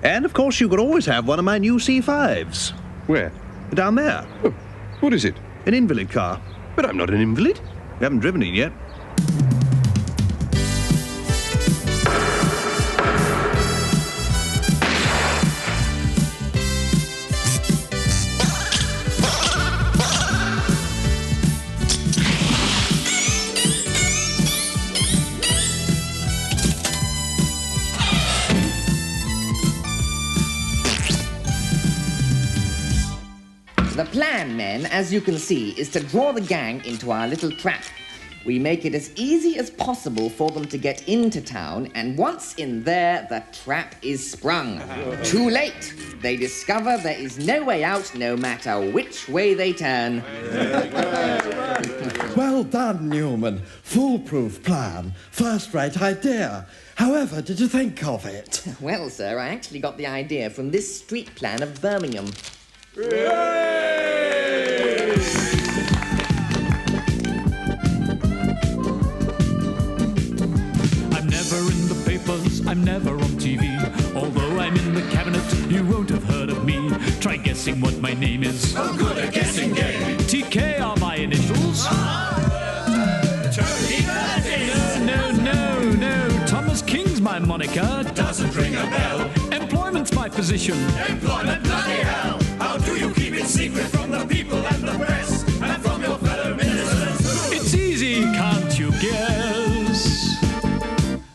And, of course, you could always have one of my new C5s. Where? Down there. Oh, what is it? An invalid car. But I'm not an invalid. You haven't driven it yet. The plan, men, as you can see, is to draw the gang into our little trap. We make it as easy as possible for them to get into town, and once in there, the trap is sprung. Too late. They discover there is no way out, no matter which way they turn. Well done, Newman. Foolproof plan. First-rate idea. However did you think of it? Well, sir, I actually got the idea from this street plan of Birmingham. I'm never on TV. Although I'm in the cabinet, you won't have heard of me. Try guessing what my name is. Oh, good, a guessing game. TK are my initials. No. Thomas King's my moniker. Doesn't ring a bell. Employment's my position. Employment, bloody hell. How do you keep it secret from the people and the press and from your fellow ministers? It's easy, can't you guess?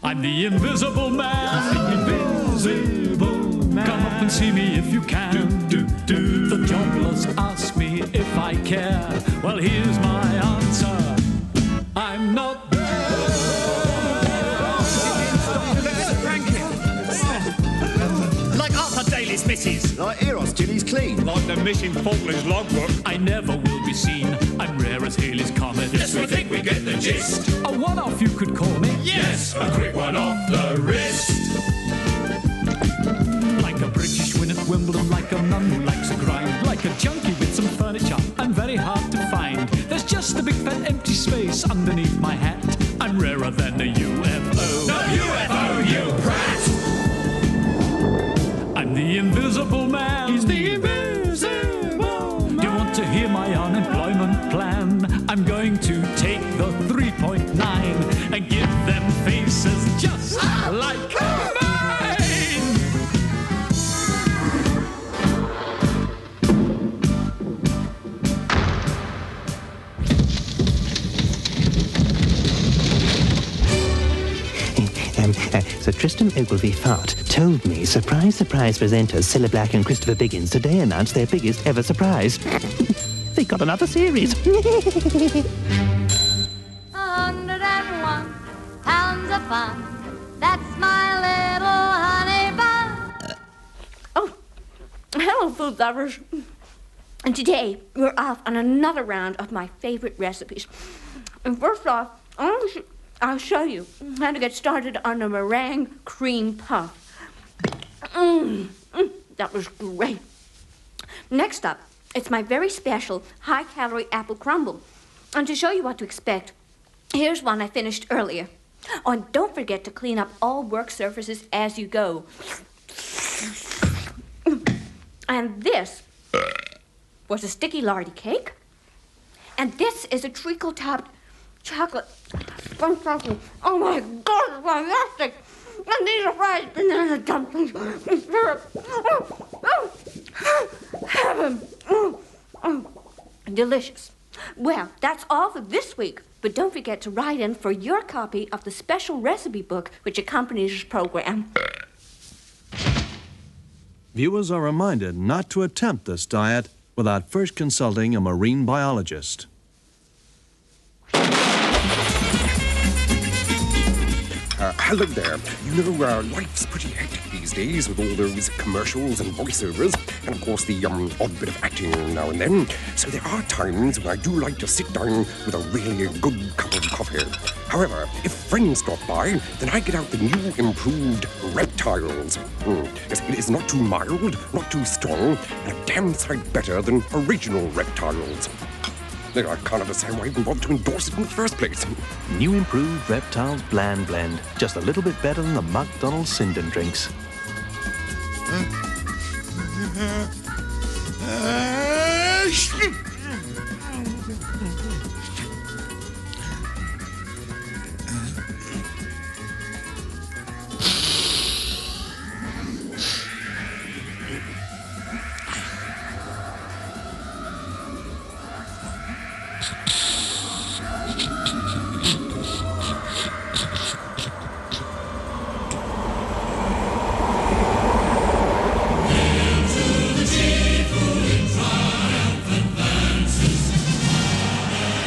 I'm the invisible man. The invisible man. Come up and see me if you can. The jobless ask me if I care. Well, here's my answer. I'm not there. Like Arthur Daly's missus. Like Eros till he's clean. Like the missing Falklands logbook. I never will be seen. I'm rare as Halley's Comet. Yes, we think we get the gist. A one-off you could call me. Yes, a quick one off the wrist. Like a British win at Wimbledon, like a nun who likes a grind, like a junkie with some furniture, I'm very hard to find. There's just a big fat empty space underneath my hat. I'm rarer than a UFO. No UFO, you brat! I'm the invisible man. He's the invisible man. Do you want to hear my unemployment plan? I'm going to take the 3.9 and give them faces just like mine. Sir Tristram Ogilvy Fart told me surprise presenters Cilla Black and Christopher Biggins today announced their biggest ever surprise. They got another series. 101 pounds of fun. That's my little honey bun. Hello, food lovers. And today, we're off on another round of my favorite recipes. And first off, I'll show you how to get started on a meringue cream puff. That was great. Next up, it's my very special high-calorie apple crumble. And to show you what to expect, here's one I finished earlier. Oh, and don't forget to clean up all work surfaces as you go. And this was a sticky lardy cake. And this is a treacle-topped chocolate sponge chocolate. Oh my God, it's fantastic! And these are fried banana dumplings. Heaven! Delicious. Well, that's all for this week. But don't forget to write in for your copy of the special recipe book which accompanies this program. Viewers are reminded not to attempt this diet without first consulting a marine biologist. Hello there. You know, life's pretty hectic these days with all those commercials and voiceovers, and of course the odd bit of acting now and then. So there are times when I do like to sit down with a really good cup of coffee. However, if friends stop by, then I get out the new improved Reptiles. Yes, it is not too mild, not too strong, and a damn sight better than original Reptiles. I can't understand why I even bothered to endorse it in the first place. New improved Reptiles Bland Blend. Just a little bit better than the McDonald's Sinden drinks.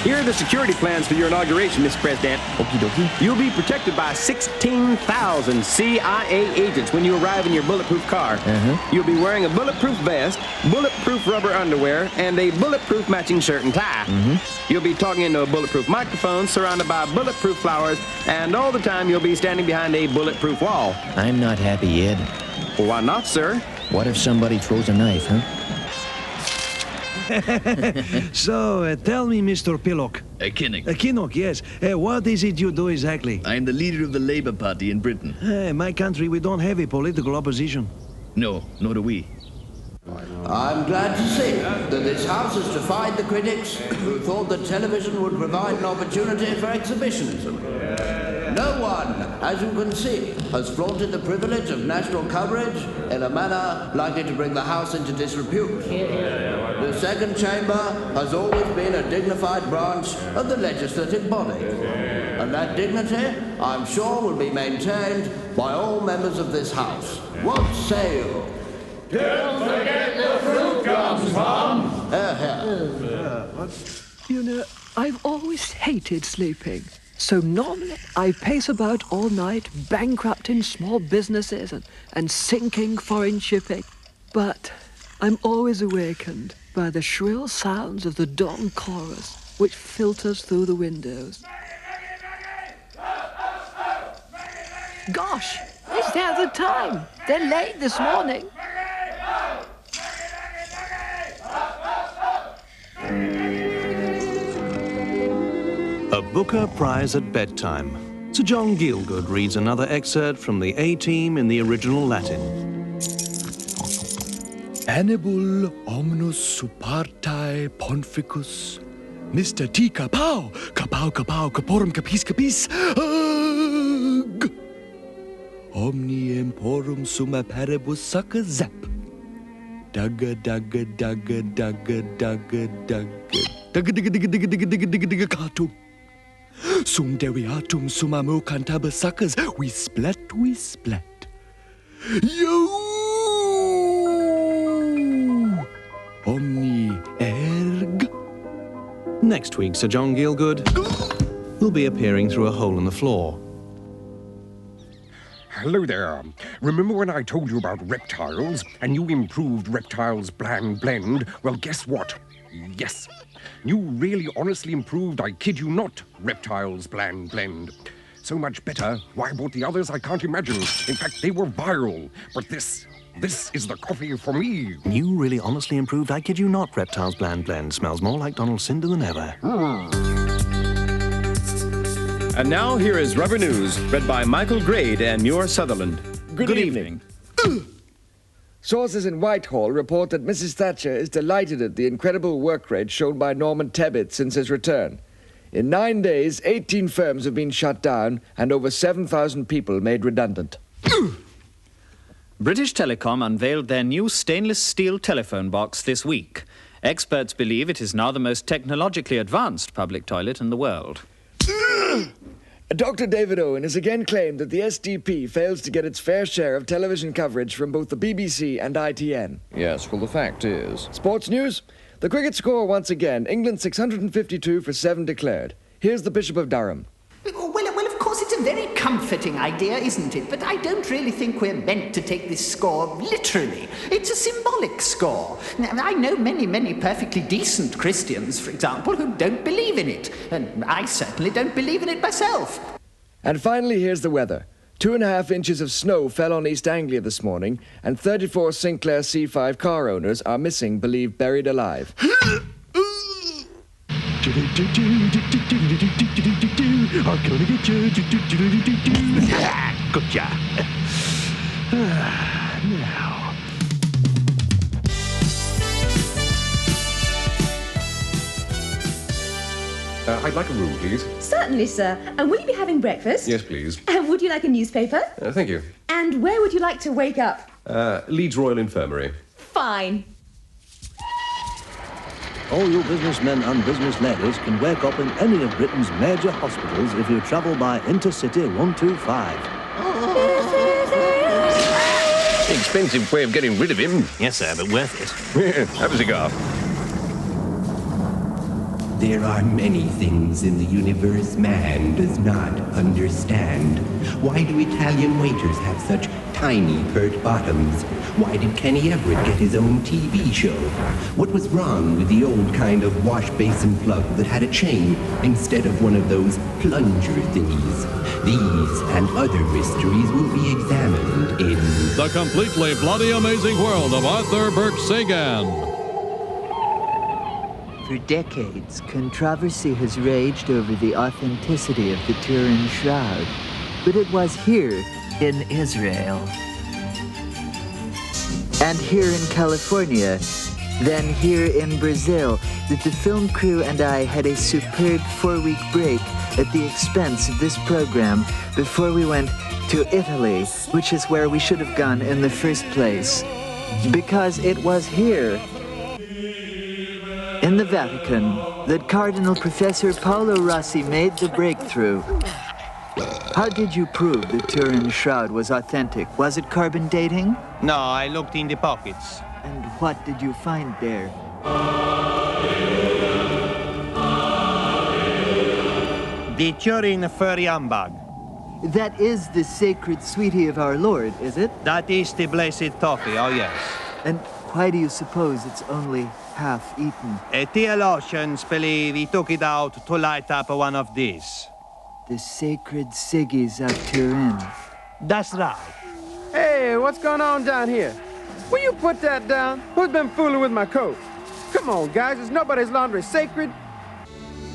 Here are the security plans for your inauguration, Mr. President. Okie dokie. You'll be protected by 16,000 CIA agents when you arrive in your bulletproof car. You'll be wearing a bulletproof vest, bulletproof rubber underwear, and a bulletproof matching shirt and tie. You'll be talking into a bulletproof microphone surrounded by bulletproof flowers, and all the time you'll be standing behind a bulletproof wall. I'm not happy, Ed. Why not, sir? What if somebody throws a knife, huh? So, tell me, Mr. Pillock. Kinnock. Kinnock, yes. What is it you do exactly? I'm the leader of the Labour Party in Britain. In my country, we don't have a political opposition. No, nor do we. I'm glad to see that this House has defied the critics who thought that television would provide an opportunity for exhibitionism. No one, as you can see, has flaunted the privilege of national coverage in a manner likely to bring the House into disrepute. The second chamber has always been a dignified branch of the legislative body. And that dignity, I'm sure, will be maintained by all members of this House. What say you? Don't forget the fruit gums, Mum. You know, I've always hated sleeping. So normally I pace about all night, bankrupting small businesses and sinking foreign shipping. But I'm always awakened by the shrill sounds of the dawn chorus, which filters through the windows. Gosh, is that the time? They're late this morning. A Booker Prize at bedtime. Sir John Gielgud reads another excerpt from the A-Team in the original Latin. Annibal omnus supertae ponficus, Mr. T. Kapow, kapow, kapow, kaporum, capis, capis, ugh! Omni emporum summa paribus succa zap. Dugga, dugga, dugga, dugga, dugga, dugga. Dugga, digga, digga, digga, digga, digga, digga, digga, cartum. Sum deviatum sumamo cantabus suckers, we splat, we splat. Yo! Omni erg. Next week, Sir John Gielgud will be appearing through a hole in the floor. Hello there. Remember when I told you about reptiles, and you improved Reptiles Bland Blend? Well, guess what? Yes. You really honestly improved, I kid you not, Reptiles Bland Blend. So much better, why I bought the others I can't imagine. In fact, they were viral. But this is the coffee for me. You really honestly improved, I kid you not, Reptiles Bland Blend. Smells more like Donald Cinder than ever. And now here is Rubber News, read by Michael Grade and Muir Sutherland. Good evening. Sources in Whitehall report that Mrs. Thatcher is delighted at the incredible work rate shown by Norman Tebbit since his return. In 9 days, 18 firms have been shut down and over 7,000 people made redundant. British Telecom unveiled their new stainless steel telephone box this week. Experts believe it is now the most technologically advanced public toilet in the world. Dr. David Owen has again claimed that the SDP fails to get its fair share of television coverage from both the BBC and ITN. Yes, well, the fact is... Sports news. The cricket score once again, England 652 for 7 declared. Here's the Bishop of Durham. Well, of course, it's a very comforting idea, isn't it? But I don't really think we're meant to take this score literally. It's a symbolic score. Now, I know many perfectly decent Christians, for example, who don't believe in it. And I certainly don't believe in it myself. And finally, here's the weather. 2.5 inches of snow fell on East Anglia this morning, and 34 Sinclair C5 car owners are missing, believed buried alive. I'm gonna get you. Gotcha. Now. I'd like a room, please. Certainly, sir. And will you be having breakfast? Yes, please. And would you like a newspaper? Thank you. And where would you like to wake up? Leeds Royal Infirmary. Fine. All you businessmen and business ladies can wake up in any of Britain's major hospitals if you travel by Intercity 125. Expensive way of getting rid of him. Yes, sir, but worth it. Have a cigar. There are many things in the universe man does not understand. Why do Italian waiters have such tiny pert bottoms? Why did Kenny Everett get his own TV show? What was wrong with the old kind of wash basin plug that had a chain instead of one of those plunger thingies? These and other mysteries will be examined in The Completely Bloody Amazing World of Arthur Burke Sagan. For decades, controversy has raged over the authenticity of the Turin Shroud. But it was here, in Israel, and here in California, then here in Brazil, that the film crew and I had a superb 4-week break at the expense of this program before we went to Italy, which is where we should have gone in the first place. Because it was here, in the Vatican, that Cardinal Professor Paolo Rossi made the breakthrough. How did you prove the Turin Shroud was authentic? Was it carbon dating? No, I looked in the pockets. And what did you find there? The Turin furry handbag. That is the sacred sweetie of our Lord, is it? That is the blessed toffee, oh yes. And why do you suppose it's only half eaten? Theologians believe he took it out to light up one of these. The sacred ciggies of Turin. That's right. Hey, what's going on down here? Will you put that down? Who's been fooling with my coat? Come on, guys, is nobody's laundry sacred?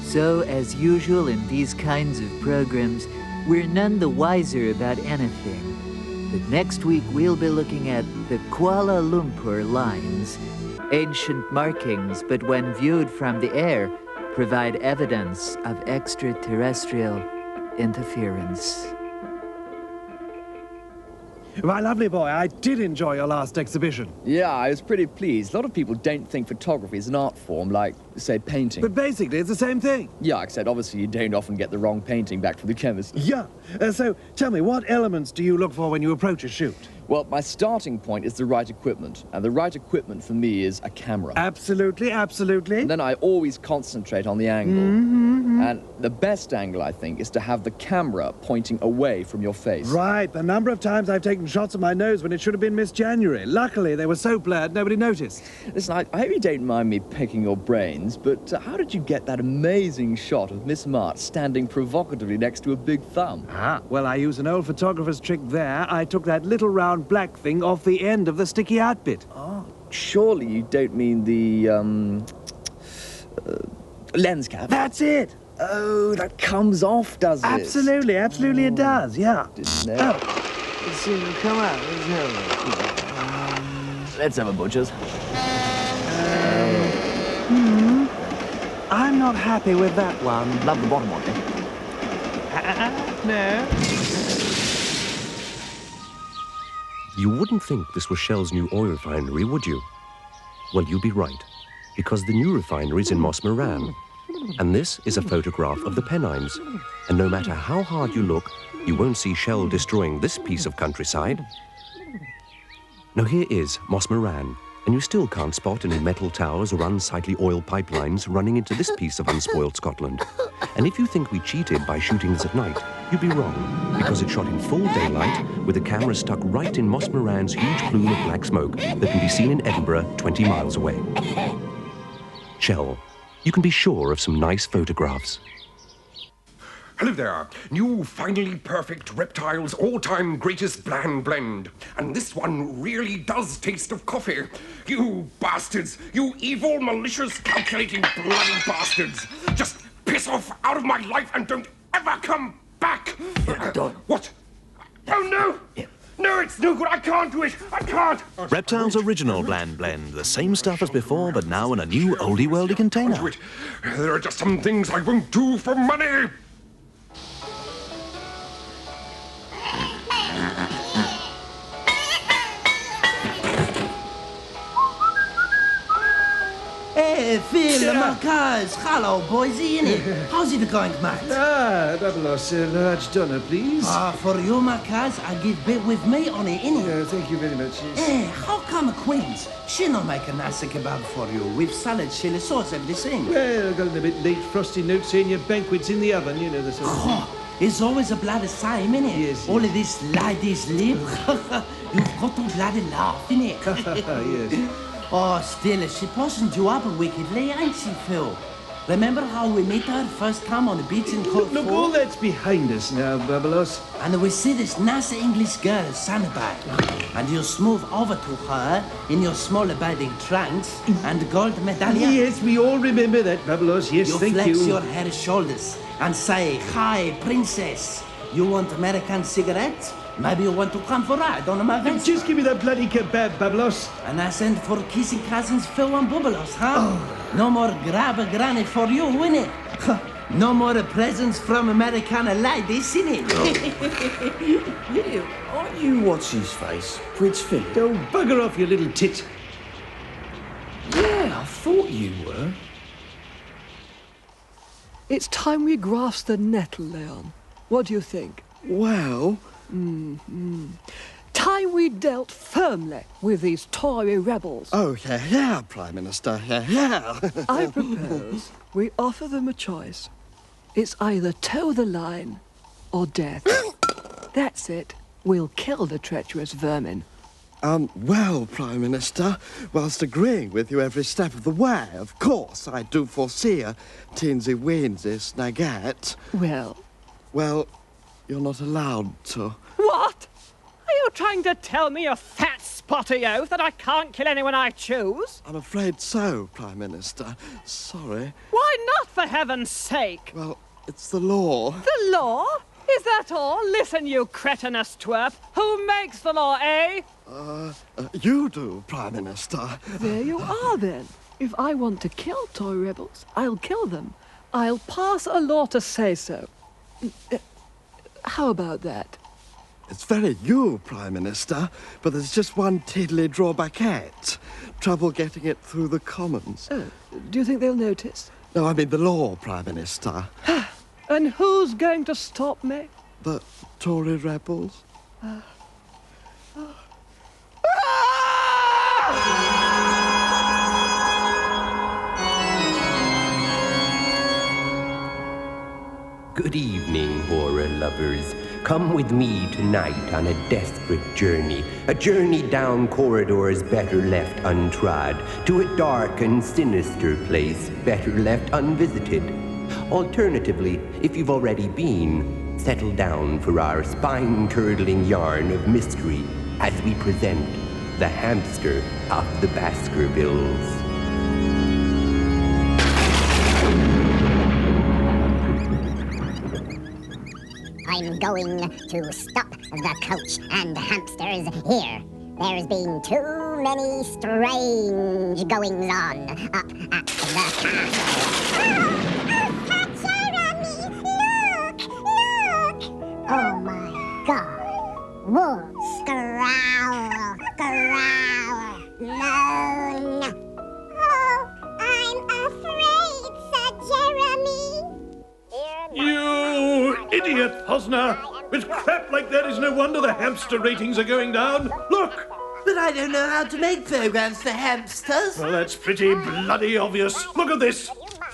So, as usual in these kinds of programs, we're none the wiser about anything. But next week we'll be looking at the Kuala Lumpur lines. Ancient markings, but when viewed from the air, provide evidence of extraterrestrial interference. My lovely boy, I did enjoy your last exhibition. Yeah, I was pretty pleased. A lot of people don't think photography is an art form like, say, painting. But basically, it's the same thing. Yeah, except obviously you don't often get the wrong painting back from the chemist. Yeah. So, tell me, what elements do you look for when you approach a shoot? Well, my starting point is the right equipment. And the right equipment for me is a camera. Absolutely, absolutely. And then I always concentrate on the angle. And the best angle, I think, is to have the camera pointing away from your face. Right. The number of times I've taken shots of my nose when it should have been Miss January. Luckily, they were so blurred, nobody noticed. Listen, I hope you don't mind me picking your brains, but how did you get that amazing shot of Miss March standing provocatively next to a big thumb? Well, I used an old photographer's trick there. I took that little round black thing off the end of the sticky out bit. Oh, surely you don't mean the, lens cap? That's it! Oh, that comes off, does it? Absolutely, absolutely it does, yeah. Didn't know. Come on, let's have a butcher's. I'm not happy with that one. Love the bottom one, No. You wouldn't think this was Shell's new oil refinery, would you? Well, you'd be right, because the new refinery's in Moss Moran. And this is a photograph of the Pennines. And no matter how hard you look, you won't see Shell destroying this piece of countryside. Now here is Moss Moran, and you still can't spot any metal towers or unsightly oil pipelines running into this piece of unspoiled Scotland. And if you think we cheated by shooting this at night, you'd be wrong, because it's shot in full daylight with the camera stuck right in Moss Moran's huge plume of black smoke that can be seen in Edinburgh 20 miles away. Shell, you can be sure of some nice photographs. Hello there. New, finally perfect Reptile's all-time greatest bland blend. And this one really does taste of coffee. You bastards! You evil, malicious, calculating, bloody bastards! Just piss off out of my life and don't ever come back! Don't. What? Oh, no! No, it's no good. I can't do it. I can't. Reptile's original bland blend. The same stuff as before, but now in a new oldie-worldy container. There are just some things I won't do for money. Hey, Phil, Marcus. Hello, boysy, innit? How's it going, mate? Babalos, a large doner, please. For you, Marcus, I give bit with me on it, innit? Yeah, thank you very much. Yes. Hey, how come Queens? She not make a nice kebab for you with salad, chili sauce, everything? Well, got a bit late. Frosty notes saying your banquet's in the oven, you know the sort of thing. It's always a bloody sign, innit? Yes. All of this ladies live. You've got to bloody laugh, innit? Yes. Oh, still, she poisoned you up wickedly, ain't she, Phil? Remember how we met her first time on the beach in Cold Look, all that's behind us now, Babalos. And we see this nice English girl, Sanabag. And you smooth over to her in your small abiding trunks and gold medallion. Yes, we all remember that, Babalos. Yes, thank you. You flex your hair shoulders and say, "Hi, princess. You want American cigarettes? Maybe you want to come for a ride on my vest? Just give me that bloody kebab, Babalos. And I send for kissing cousins Phil and Bubalos, huh? No more grab a granny for you, innit? No more presents from American ladies, innit? Aren't you what's his face? Prince Philip? Oh, bugger off, you little tit. Yeah, I thought you were. It's time we grasp the nettle, Leon. What do you think? Well... Time we dealt firmly with these Tory rebels. Oh, yeah, Prime Minister, yeah. I propose we offer them a choice. It's either toe the line or death. That's it. We'll kill the treacherous vermin. Well, Prime Minister, whilst agreeing with you every step of the way, of course, I do foresee a teensy-weensy snagette. Well, you're not allowed to. What? Are you trying to tell me, you fat spotty oaf, that I can't kill anyone I choose? I'm afraid so, Prime Minister. Sorry. Why not, for heaven's sake? Well, it's the law. The law? Is that all? Listen, you cretinous twerp. Who makes the law, eh? You do, Prime Minister. There you are, then. If I want to kill Tory rebels, I'll kill them. I'll pass a law to say so. How about that? It's very you, Prime Minister, but there's just one tiddly drawbackette. Trouble getting it through the Commons. Oh, do you think they'll notice? No, I mean the law, Prime Minister. And who's going to stop me? The Tory rebels. Good evening, horror lovers. Come with me tonight on a desperate journey. A journey down corridors better left untrod, to a dark and sinister place better left unvisited. Alternatively, if you've already been, settle down for our spine-curdling yarn of mystery as we present the hamster of the Baskervilles. I'm going to stop the coach and hamsters here. There's been too many strange goings-on up at the castle. Oh my God. Wolves. Growl, growl. No. Oh, I'm afraid, Sir Jeremy. You idiot, Posner! With crap like that, it's no wonder the hamster ratings are going down. Look! But I don't know how to make programs for hamsters. Well, that's pretty bloody obvious. Look at this.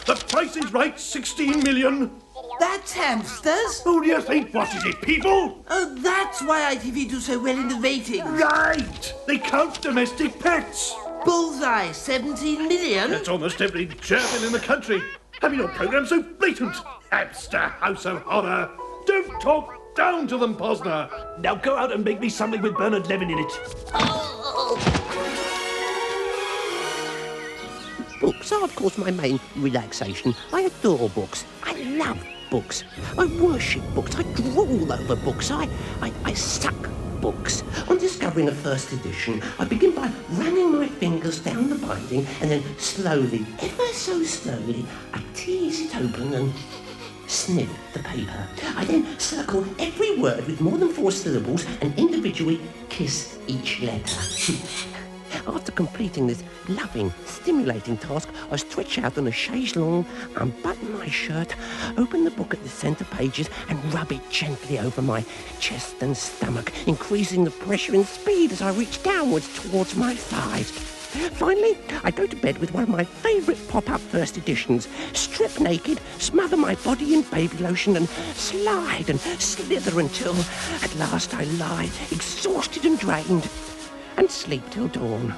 The Price is Right, 16 million. That's hamsters? Oh, do you think, what is it, people? Oh, that's why ITV do so well in the ratings. Right! They count domestic pets. Bullseye, 17 million? That's almost every German in the country. Having your programme so blatant. Hamster House of Horror. Don't talk down to them, Posner. Now go out and make me something with Bernard Levin in it. Books are, of course, my main relaxation. I adore books. I love books. I worship books. I drool over books. I suck books. On discovering a first edition, I begin by running my fingers down the binding and then slowly, ever so slowly, I tease it open and sniff the paper. I then circle every word with more than 4 syllables and individually kiss each letter. After completing this loving, stimulating task, I stretch out on a chaise longue, unbutton my shirt, open the book at the centre pages and rub it gently over my chest and stomach, increasing the pressure and speed as I reach downwards towards my thighs. Finally, I go to bed with one of my favourite pop-up first editions, strip naked, smother my body in baby lotion and slide and slither until at last I lie, exhausted and drained, and sleep till dawn.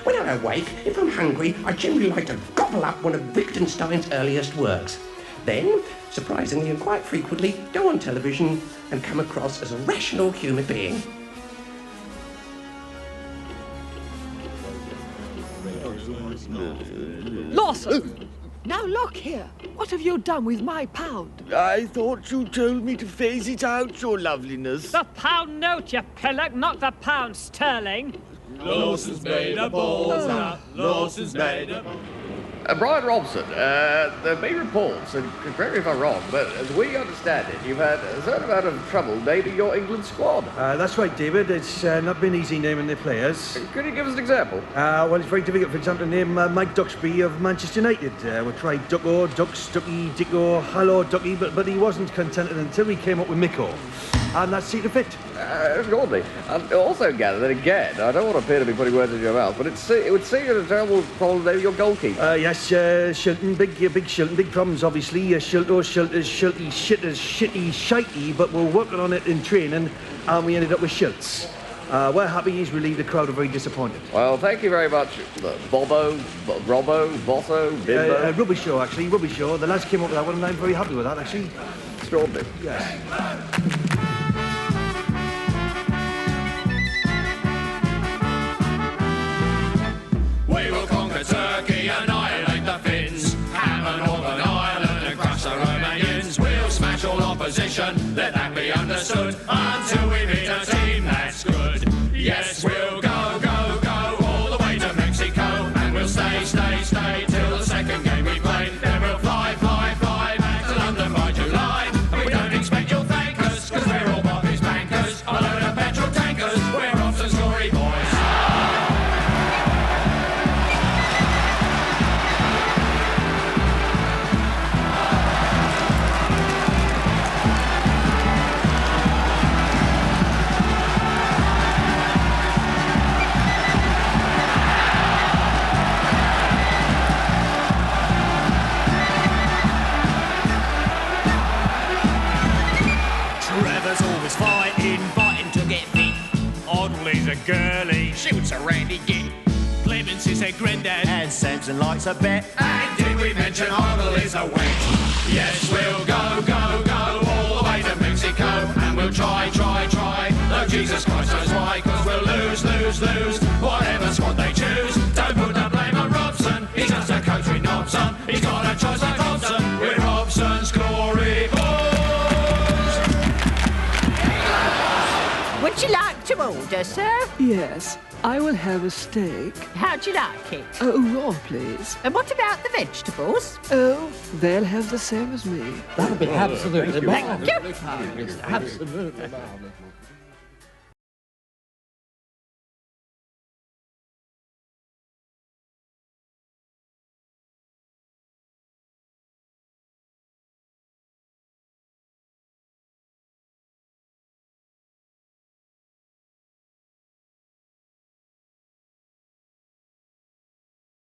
When I awake, if I'm hungry, I generally like to gobble up one of Wittgenstein's earliest works. Then, surprisingly and quite frequently, go on television and come across as a rational human being. Lawson! Now look here. What have you done with my pound? I thought you told me to phase it out, your loveliness. The pound note, you pillock, not the pound sterling. Lawson's made a balls out. Lawson's made a... Brian Robson, there have been reports, and correct me if I'm wrong, but as we understand it, you've had a certain amount of trouble naming your England squad. That's right, David. It's not been easy naming the players. Could you give us an example? Well, it's very difficult, for example, to name Mike Duxbury of Manchester United. We tried Ducko, Dux, Ducky, Dicko, Hello, Ducky, but he wasn't contented until we came up with Micko. And that seemed to fit. Extraordinary. I also gather that, again, I don't want to appear to be putting words in your mouth, but it would seem a terrible problem naming your goalkeeper. Yes, Shilton, big Shilton, big problems, obviously. Shilto, Shilty, shitty, shitey, but we're working on it in training, and we ended up with Shilts. We're happy he's relieved the crowd are very disappointed. Well, thank you very much, Robbo, Bosso, Bimbo. Rubbish show, actually, rubbish show. The lads came up with that one, and I'm very happy with that, actually. Extraordinary. Yes. We will conquer Turkey, annihilate the Finns, hammer Northern Ireland and crush the Romanians. We'll smash all opposition, let that be understood, until we meet a team that's good. Yes, we'll go, go, go, all the way to Mexico, and we'll stay till the second game we play. Then we'll fly back to London by July. And we don't expect you'll thank us, cause we're all Bobby's bankers, a load of petrol tankers, we're off to Story Boys. Always fighting to get fit. Audley's a girly, shoots a randy git. Clemens is a granddad, and Samson likes a bet. And did we mention Ogle is a wench? Yes, we'll go, go, go, all the way to Mexico, and we'll try. Though Jesus Christ knows why, cause we'll lose, whatever squad they choose. Don't put the blame on Robson, he's just a coach with knobs on. He's got a choice like Robson, with Robson's glory. Would you like to order, sir? Yes, I will have a steak. How'd you like it? Oh, raw, please. And what about the vegetables? Oh, they'll have the same as me. That'll be absolutely Thank you. marvellous. Absolutely marvellous.